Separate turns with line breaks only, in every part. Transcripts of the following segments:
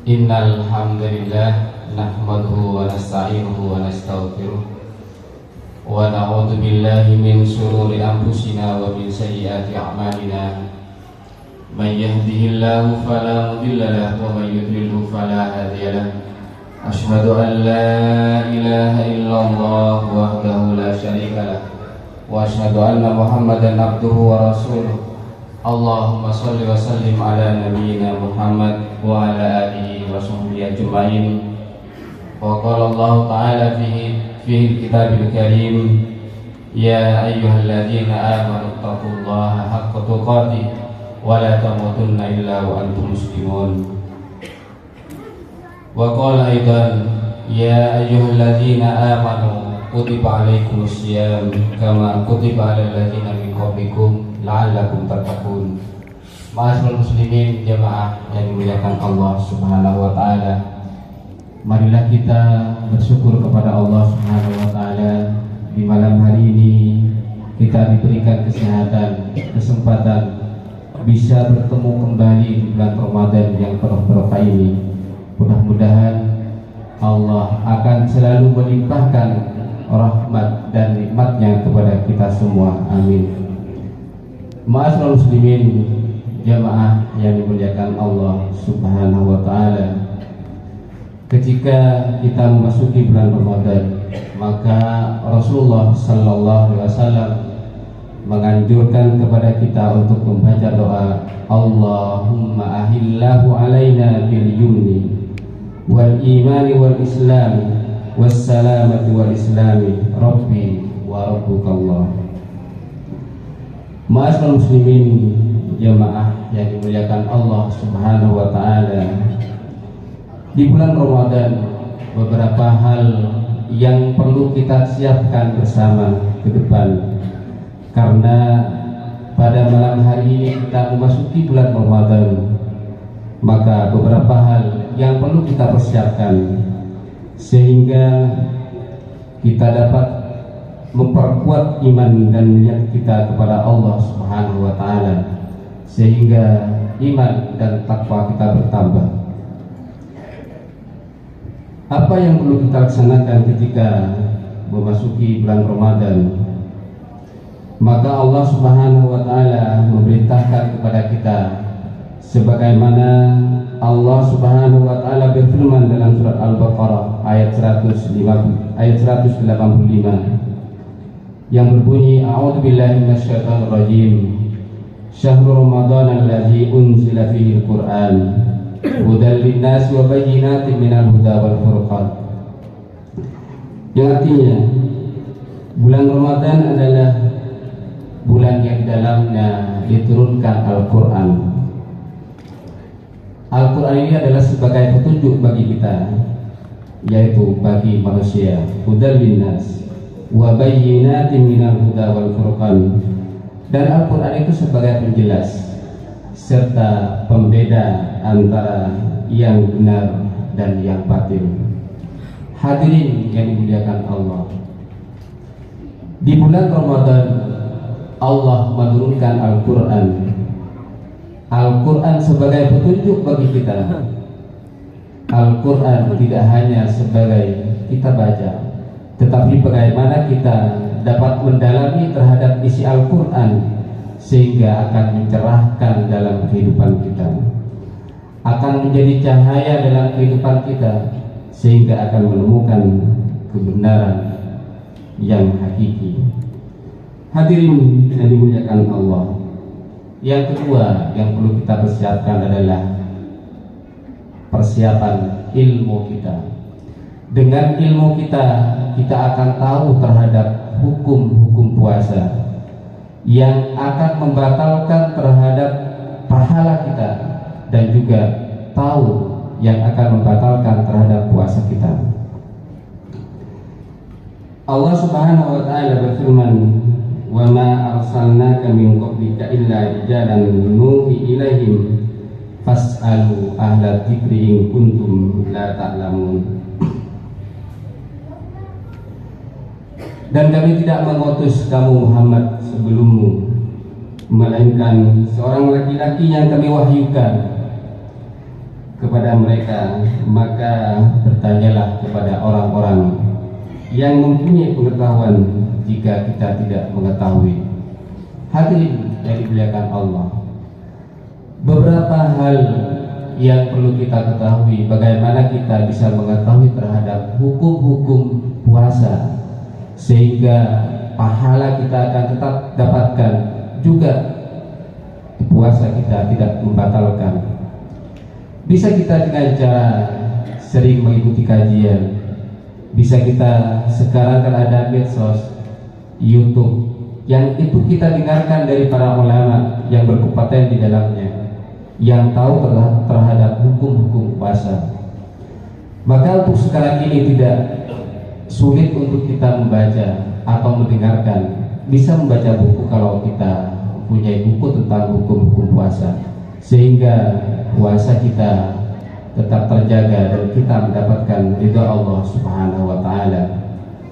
Innal hamdalillah nahmaduhu wa nasta'inuhu wa nastaghfiruh wa na'udzu billahi min shururi anfusina wa min sayyiati a'malina. May yahdihillahu fala mudilla lahu wa may yudlilhu fala hadiya lahu. Asyhadu an la ilaha illallah wahdahu la syarika lahu wa asyhadu anna Muhammadan abduhu wa rasuluh. Allahumma sholli wa sallim ala nabiyyina Muhammad wa ala alihi wa sahbihi ajma'in. Wa qala Allah ta'ala fihi kitabil karim, ya ayyuhalladzina amanu taqullaha haqqa tuqatih wa la tamutunna illa wa antum muslimun. Wa qala aidan, ya ayyuhalladzina amanu kutiba alaikumus syiyam kama kutiba alal ladzina min qablikum la'allakum tattaqun. Ma'asyiral muslimin jamaah yang dimuliakan Allah Subhanahu wa taala, marilah kita bersyukur kepada Allah Subhanahu wa taala di malam hari ini kita diberikan kesehatan, kesempatan bisa bertemu kembali di bulan Ramadan yang penuh berkah ini. Mudah-mudahan Allah akan selalu melimpahkan rahmat dan nikmatnya kepada kita semua. Amin. Ma'asyiral muslimin jamaah yang dimuliakan Allah Subhanahu wa taala, ketika kita memasuki bulan Ramadan, maka Rasulullah sallallahu alaihi wasallam menganjurkan kepada kita untuk membaca doa Allahumma ahillahu alaina bil yumni wal imani wal islami was salamati wal islami rabbi wa rabbukallah. Ma'asyiral muslimin jamaah yang dimuliakan Allah Subhanahu wa taala, di bulan Ramadan beberapa hal yang perlu kita siapkan bersama ke depan, karena pada malam hari ini kita memasuki bulan Ramadan, maka beberapa hal yang perlu kita persiapkan sehingga kita dapat memperkuat iman dan niat kita kepada Allah Subhanahu wa taala, sehingga iman dan takwa kita bertambah. Apa yang perlu kita laksanakan ketika memasuki bulan Ramadan? Maka Allah Subhanahu wa taala memerintahkan kepada kita sebagaimana Allah Subhanahu wa taala berfirman dalam surat Al-Baqarah ayat 185 yang berbunyi, a'udzubillahi minasyaitonir rajim, syahrul ramadan alladzi unzila fihi al-Qur'an hudal linnasi wa bayyinatin minal huda wal furqan. Yang artinya bulan Ramadan adalah bulan yang dalamnya diturunkan Al-Qur'an. Al-Qur'an ini adalah sebagai petunjuk bagi kita, yaitu bagi manusia, hudal linnas wa bayyinatin minal huda wal furqan. Dan Al-Quran itu sebagai penjelas serta pembeda antara yang benar dan yang batil. Hadirin yang dimuliakan Allah, di bulan Ramadan Allah menurunkan Al-Quran. Al-Quran sebagai petunjuk bagi kita. Al-Quran tidak hanya sebagai kita baca, tetapi bagaimana kita dapat mendalami terhadap isi Al-Quran sehingga akan mencerahkan dalam kehidupan kita, akan menjadi cahaya dalam kehidupan kita, sehingga akan menemukan kebenaran yang hakiki. Hadirin yang dimuliakan Allah, yang kedua yang perlu kita persiapkan adalah persiapan ilmu kita. Dengan ilmu kita akan tahu terhadap hukum-hukum puasa yang akan membatalkan terhadap pahala kita, dan juga tahu yang akan membatalkan terhadap puasa kita. Allah Subhanahu wa taala berfirman, wa ma arsalnaka min qablika illa rijalan nuhi ilaihim fas'alu ahla dzikri in kuntum la ta'lamun. Dan kami tidak mengutus kamu Muhammad sebelummu, melainkan seorang laki-laki yang kami wahyukan kepada mereka, maka bertanyalah kepada orang-orang yang mempunyai pengetahuan jika kita tidak mengetahui. Hadirin yang dimuliakan Allah, beberapa hal yang perlu kita ketahui bagaimana kita bisa mengetahui terhadap hukum-hukum puasa sehingga pahala kita akan tetap dapatkan, juga puasa kita tidak membatalkan. Bisa kita dengan cara sering mengikuti kajian, bisa kita sekarang kan ada medsos, YouTube, yang itu kita dengarkan dari para ulama yang berkompeten di dalamnya, yang tahu terhadap hukum-hukum puasa. Maka untuk sekarang ini tidak sulit untuk kita membaca atau mendengarkan, bisa membaca buku kalau kita mempunyai buku tentang hukum-hukum puasa, sehingga puasa kita tetap terjaga dan kita mendapatkan ridha Allah Subhanahu wa taala,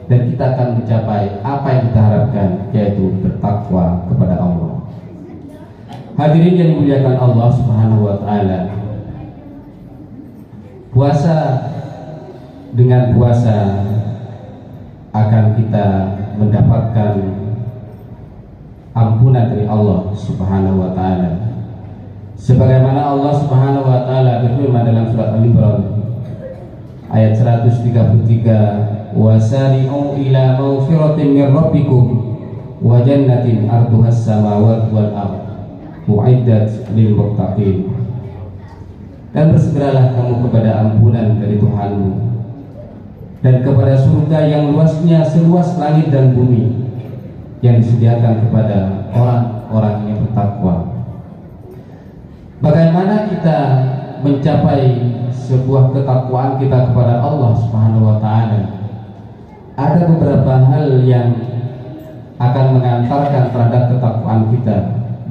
dan kita akan mencapai apa yang kita harapkan, yaitu bertakwa kepada Allah. Hadirin yang dimuliakan Allah Subhanahu wa taala, puasa, dengan puasa akan kita mendapatkan ampunan dari Allah Subhanahu wa taala. Sebagaimana Allah Subhanahu wa taala berfirman dalam surat Al-Imran ayat 133, wasari'u ila maghfiratin min rabbikum wa jannatin arduhas samawati wal ardh u'iddat lil muttaqin. Dan bersegeralah kamu kepada ampunan dari Tuhanmu dan kepada surga yang luasnya seluas langit dan bumi, yang disediakan kepada orang-orang yang bertakwa. Bagaimana kita mencapai sebuah ketakwaan kita kepada Allah Subhanahu wa taala? Ada beberapa hal yang akan mengantarkan terhadap ketakwaan kita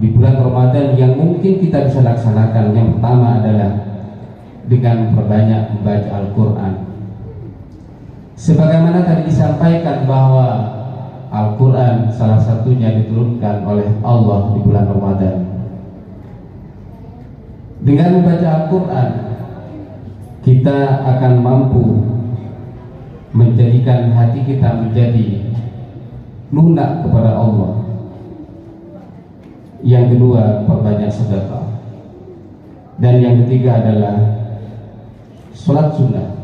di bulan Ramadan yang mungkin kita bisa laksanakan. Yang pertama adalah dengan perbanyak membaca Al-Quran. Sebagaimana tadi disampaikan bahwa Al-Quran salah satunya diturunkan oleh Allah di bulan Ramadan. Dengan membaca Al-Quran, kita akan mampu menjadikan hati kita menjadi lunak kepada Allah. Yang kedua, perbanyak sedekah. Dan yang ketiga adalah sholat sunnah.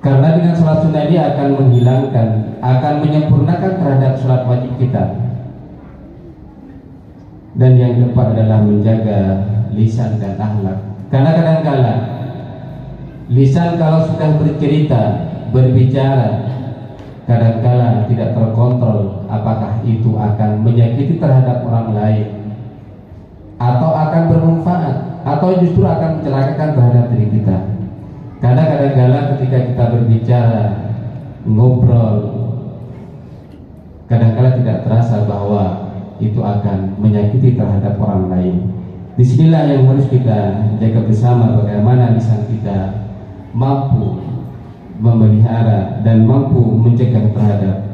Karena dengan sholat sunnah ini akan menghilangkan, akan menyempurnakan terhadap sholat wajib kita. Dan yang keempat adalah menjaga lisan dan akhlak. Karena kadang-kala lisan kalau sudah bercerita, berbicara, kadang-kala tidak terkontrol apakah itu akan menyakiti terhadap orang lain, atau akan bermanfaat, atau justru akan mencelakakan terhadap diri kita. Karena kadang-kala ketika kita berbicara, ngobrol, kadang-kala tidak terasa bahwa itu akan menyakiti terhadap orang lain. Disinilah yang harus kita jaga bersama, bagaimana lisan kita mampu memelihara dan mampu mencegah terhadap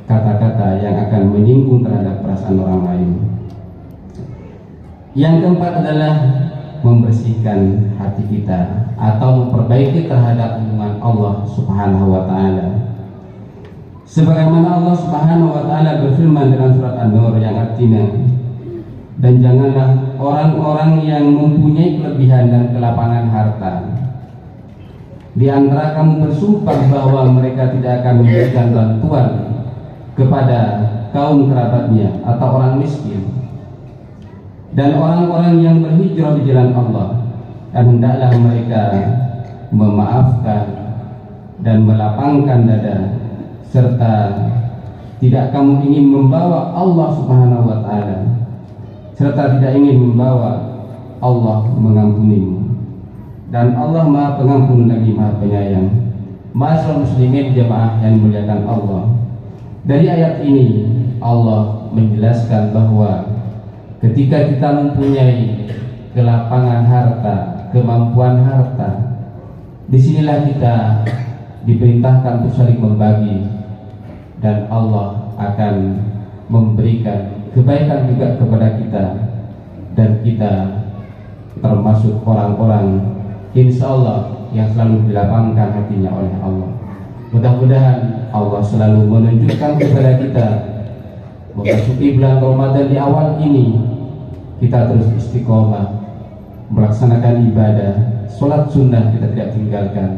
kata-kata yang akan menyinggung terhadap perasaan orang lain. Yang keempat adalah membersihkan hati kita atau memperbaiki terhadap hubungan Allah Subhanahu wa taala. Sebagaimana Allah Subhanahu wa taala berfirman dalam surat An-Nur yang artinya, dan janganlah orang-orang yang mempunyai kelebihan dan kelapangan harta di antara kamu bersumpah bahwa mereka tidak akan memberikan bantuan kepada kaum kerabatnya atau orang miskin dan orang-orang yang berhijrah di jalan Allah, dan hendaklah mereka memaafkan dan melapangkan dada, serta tidak kamu ingin membawa Allah Subhanahu wa taala, serta tidak ingin membawa Allah mengampunimu. Dan Allah Maha Pengampun lagi Maha Penyayang. Ma'asyiral muslimin jamaah yang dimuliakan Allah, dari ayat ini Allah menjelaskan bahwa ketika kita mempunyai kelapangan harta, kemampuan harta, disinilah kita diperintahkan untuk saling membagi, dan Allah akan memberikan kebaikan juga kepada kita, dan kita termasuk orang-orang insya Allah yang selalu dilapangkan hatinya oleh Allah. Mudah-mudahan Allah selalu menunjukkan kepada kita memasuki bulan Ramadan di awal ini kita terus istiqomah melaksanakan ibadah, sholat sunnah kita tidak tinggalkan,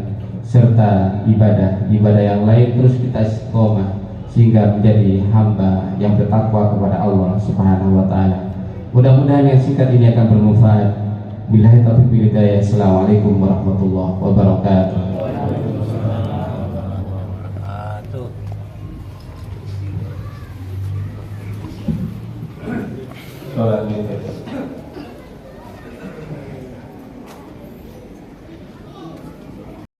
serta ibadah yang lain terus kita istiqomah sehingga menjadi hamba yang bertakwa kepada Allah Subhanahu wa taala. Mudah-mudahan yang singkat ini akan bermanfaat. Billahi taufiq wal hidayah. Assalamualaikum warahmatullahi wabarakatuh. Sholat